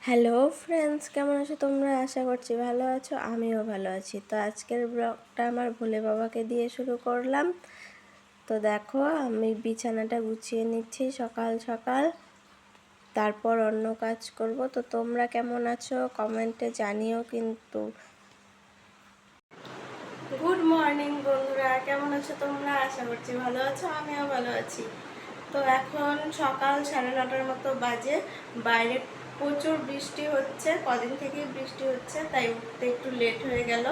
Hello friends, কেমন আছো তোমরা? আশা করছি ভালো আছো, আমিও ভালো আছি। তো আজকের ব্লগটা আমার ভোলে বাবাকে দিয়ে শুরু করলাম। তো দেখো, আমি বিছানাটা গুছিয়ে নিচ্ছি সকাল সকাল, তারপর অন্য কাজ করব। তো তোমরা কেমন আছো কমেন্টে জানিও কিন্তু। গুড মর্নিং বন্ধুরা, কেমন আছো তোমরা? আশা করছি ভালো আছো, আমিও ভালো আছি। তো এখন সকাল 9:30 মতো বাজে। বাইরে প্রচুর বৃষ্টি হচ্ছে, কদিন থেকেই বৃষ্টি হচ্ছে, তাই উঠতে একটু লেট হয়ে গেল।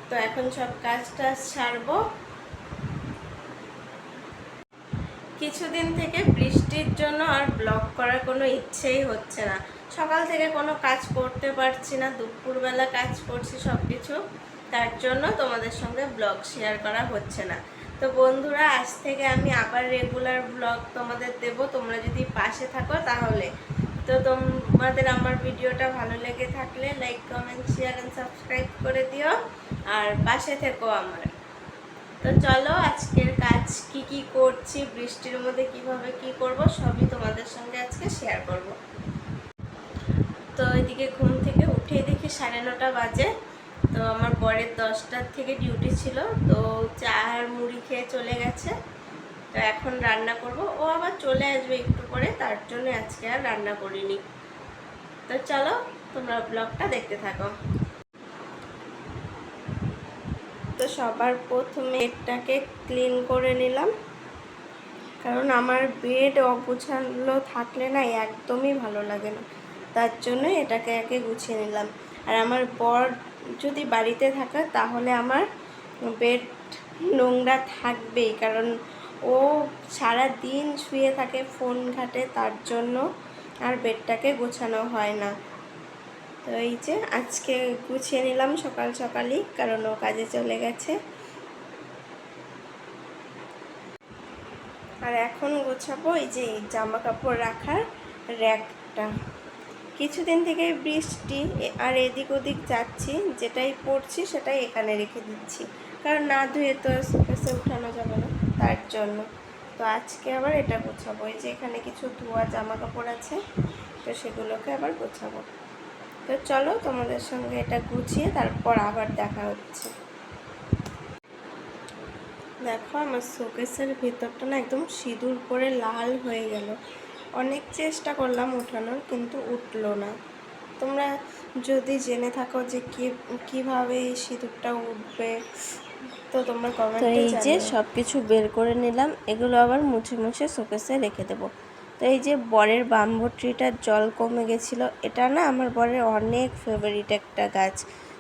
তো এখন সব কাজ টাজ সারবো। কিছুদিন থেকে বৃষ্টির জন্য আর ব্লগ করার কোনো ইচ্ছেই হচ্ছে না। সকাল থেকে কোনো কাজ করতে পারছি না, দুপুরবেলা কাজ করছি সব কিছু, তার জন্য তোমাদের সঙ্গে ব্লগ শেয়ার করা হচ্ছে না। তো বন্ধুরা, আজ থেকে আমি আবার রেগুলার ব্লগ তোমাদের দেব, তোমরা যদি পাশে থাকো তাহলে। তো তোমাদের আমার ভিডিওটা ভালো লেগে থাকলে like, comment, share and subscribe করে দিও, আর পাশে থেকো আমার। তো চলো, আজকের কাজ কি কি করছি, বৃষ্টির মধ্যে কিভাবে কি করব, সবই তোমাদের সঙ্গে আজকে শেয়ার করব। তো এদিকে ঘুম থেকে উঠে দেখি 9:30 বাজে। তো আমার বরের 10টার থেকে ডিউটি ছিল, তো চা আর মুড়ি খেয়ে চলে গেছে। তো এখন রান্না করব, ও আবার চলে আসবে একটু পরে, তার জন্য আজকে আর রান্না করিনি। তো চলো, তোমরা ব্লগটা দেখতে থাকো। তো সবার প্রথমে বেডটাকে ক্লিন করে নিলাম, কারণ আমার বেড অগুছানো থাকলে না একদমই ভালো লাগে না, তার জন্য এটাকে একে গুছিয়ে নিলাম। আর আমার বর যদি বাড়িতে থাকে তাহলে আমার বেড নোংরা থাকবেই, কারণ ও সারা দিন শুয়ে থাকে, ফোন ঘাটে, তার জন্য আর বেডটাকে গোছানো হয় না। তো এই যে আজকে গুছিয়ে নিলাম সকাল সকালই, কারণ ও কাজে চলে গেছে। আর এখন গোছাবো এই যে জামা কাপড় রাখার র্যাকটা। কিছুদিন থেকে বৃষ্টি, আর এদিক ওদিক যাচ্ছি, যেটাই পরছি সেটাই এখানে রেখে দিচ্ছি, কারণ না ধুয়ে তো শোকেসে উঠানো যাবে না, তার জন্য। তো আজকে আবার এটা গোছাবো, এই যে এখানে কিছু ধোয়া জামা কাপড় আছে, তো সেগুলোকে আবার গোছাবো। তো চলো, তোমাদের সঙ্গে এটা গুছিয়ে তারপর আবার দেখা হচ্ছে। দেখো, আমার শোকেসের ভিতরটা না একদম সিঁদুর পরে লাল হয়ে গেল। অনেক চেষ্টা করলাম উঠানোর, কিন্তু উঠলো না। তোমরা যদি জেনে থাকো যে কীভাবে এই সিঁদুরটা উঠবে, তো তোমরা কমেন্টে জানিও। এই যে সব কিছু বের করে নিলাম, এগুলো আবার মুছে মুছে শোকেসে রেখে দেবো। তো এই যে বরের বাম্বু ট্রিটার জল কমে গেছিলো, এটা না আমার বরের অনেক ফেভারিট একটা গাছ,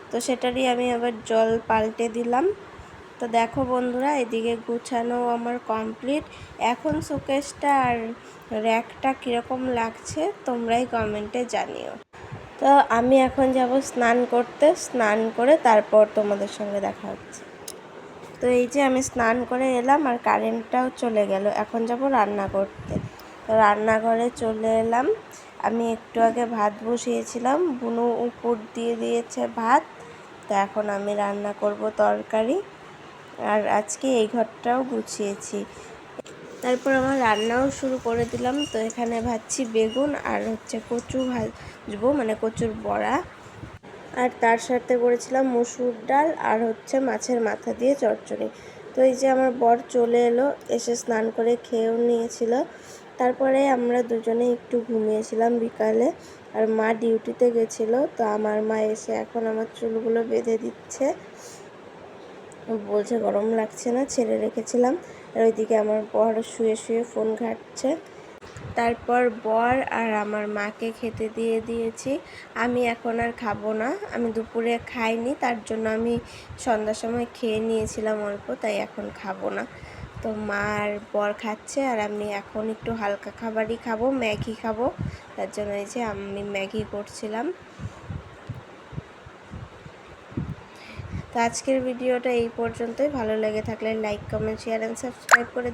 তো সেটারই আমি আবার জল পাল্টে দিলাম। তো দেখো বন্ধুরা, এদিকে গুছানো আমার কমপ্লিট। এখন শোকেসটা আর র্যাকটা কীরকম লাগছে তোমরাই কমেন্টে জানিও। তো আমি এখন যাব স্নান করতে, স্নান করে তারপর তোমাদের সঙ্গে দেখা হচ্ছে। তো এই যে আমি স্নান করে এলাম, আর কারেন্টটাও চলে গেল। এখন যাব রান্না করতে। তো রান্নাঘরে চলে এলাম। আমি একটু আগে ভাত বসিয়েছিলাম, বুনু উপর দিয়ে দিয়েছে ভাত। তো এখন আমি রান্না করব তরকারি, আর আজকে এই ঘরটাও গুছিয়েছি। তারপর আমার রান্নাও শুরু করে দিলাম। তো এখানে ভাজছি বেগুন, আর হচ্ছে কচু ভাজবো, মানে কচুর বড়া। আর তার সাথে করেছিলাম মসুর ডাল, আর হচ্ছে মাছের মাথা দিয়ে চচ্চড়ি। তো এই যে আমার বর চলে এলো, এসে স্নান করে খেয়েও নিয়েছিল। তারপরে আমরা দুজনে একটু ঘুমিয়েছিলাম বিকালে, আর মা ডিউটিতে গেছিলো। তো আমার মা এসে এখন আমার চুলগুলো বেঁধে দিচ্ছে, বলছে গরম লাগছে না, ছেড়ে রেখেছিলাম। আর ওইদিকে আমার বর শুয়ে শুয়ে ফোন ঘাঁটছে। তারপর বর আর আমার মাকে খেতে দিয়ে দিয়েছি। আমি এখন আর খাবো না, আমি দুপুরে খাইনি, তার জন্য আমি সন্ধ্যার সময় খেয়ে নিয়েছিলাম অল্প, তাই এখন খাবো না। তো মা আর বর খাচ্ছে, আর আমি এখন একটু হালকা খাবারই খাবো, ম্যাগি খাবো, তার জন্য এই যে আমি ম্যাগি করছিলাম। তো আজকের ভিডিওটা এই পর্যন্তই। ভালো লেগে থাকলে like, comment, share and subscribe করে